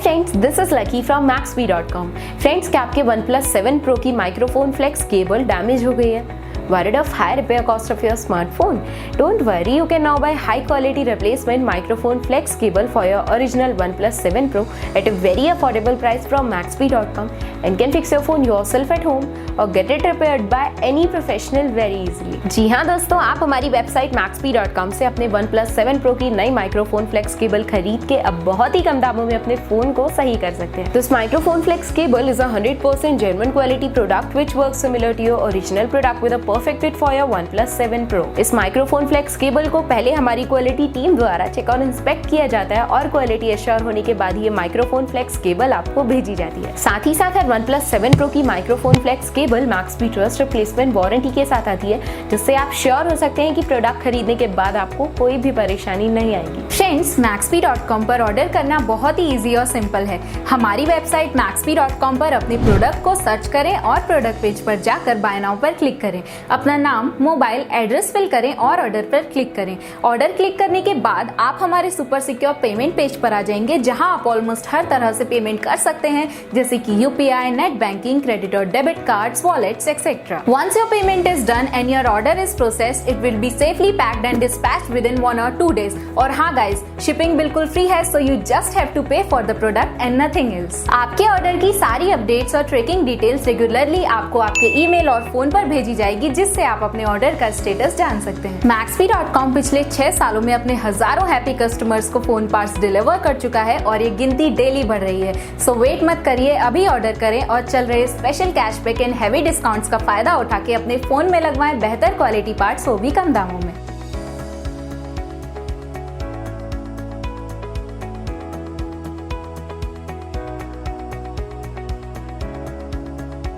Friends, this is lucky from Maxbhi.com। Friends, क्या आपके OnePlus 7 Pro की माइक्रोफोन फ्लेक्स केबल डैमेज हो गई है? Worried of high repair cost of your smartphone? Don't worry, you can now buy high quality replacement microphone flex cable for your original OnePlus 7 Pro at a very affordable price from Maxbhi.com and can fix your phone yourself at home or get it repaired by any professional very easily। जी हाँ दोस्तों, आप हमारी website Maxbhi.com से अपने OnePlus 7 Pro की नई microphone flex cable खरीद के अब बहुत ही कम दामों में अपने फोन को सही कर सकते हैं। This microphone flex cable is a 100% genuine quality product which works similar to your original product with a perfect fit for your OnePlus 7 Pro। इस माइक्रोफोन फ्लेक्स केबल को पहले हमारी क्वालिटी टीम द्वारा चेक और इंस्पेक्ट किया जाता है और क्वालिटी एश्योर होने के बाद ये माइक्रोफोन फ्लेक्स केबल आपको भेजी जाती है। साथ ही साथ OnePlus 7 Pro की microphone flex cable Maxbhi trust replacement warranty के साथ आती है, जिससे आप श्योर हो सकते हैं कि प्रोडक्ट खरीदने के बाद आपको कोई भी परेशानी नहीं आएगी। फ्रेंड्स, Maxbhi.com पर ऑर्डर करना बहुत ही इजी और सिंपल है। हमारी वेबसाइट Maxbhi.com पर अपने प्रोडक्ट को सर्च करें और प्रोडक्ट पेज पर जाकर बाय नाउ पर क्लिक करें। अपना नाम, मोबाइल एड्रेस फिल करें और ऑर्डर पर क्लिक करें। ऑर्डर क्लिक करने के बाद आप हमारे सुपर सिक्योर पेमेंट पेज पर आ जाएंगे, जहां आप ऑलमोस्ट हर तरह से पेमेंट कर सकते हैं, जैसे कि UPI, नेट बैंकिंग, क्रेडिट और debit cards, wallets etcetera. Once your payment is done and your order is processed, it will be safely packed and dispatched within 1 or 2 days। और हाँ गाइज, शिपिंग बिल्कुल free है, so you just have to pay for the product and nothing else। आपके order की सारी updates और tracking details regularly आपको आपके ईमेल और फोन पर भेजी जाएगी, जिससे आप अपने ऑर्डर का स्टेटस जान सकते हैं। Maxbhi.com पिछले 6 सालों में अपने हजारों हैप्पी कस्टमर्स को फोन पार्ट्स डिलीवर कर चुका है और ये गिनती डेली बढ़ रही है। सो वेट मत करिए, अभी ऑर्डर करें और चल रहे special cashback and heavy discounts का फायदा उठा के अपने फोन में लगवाएं बेहतर क्वालिटी पार्ट्स, वो भी कम दामों में।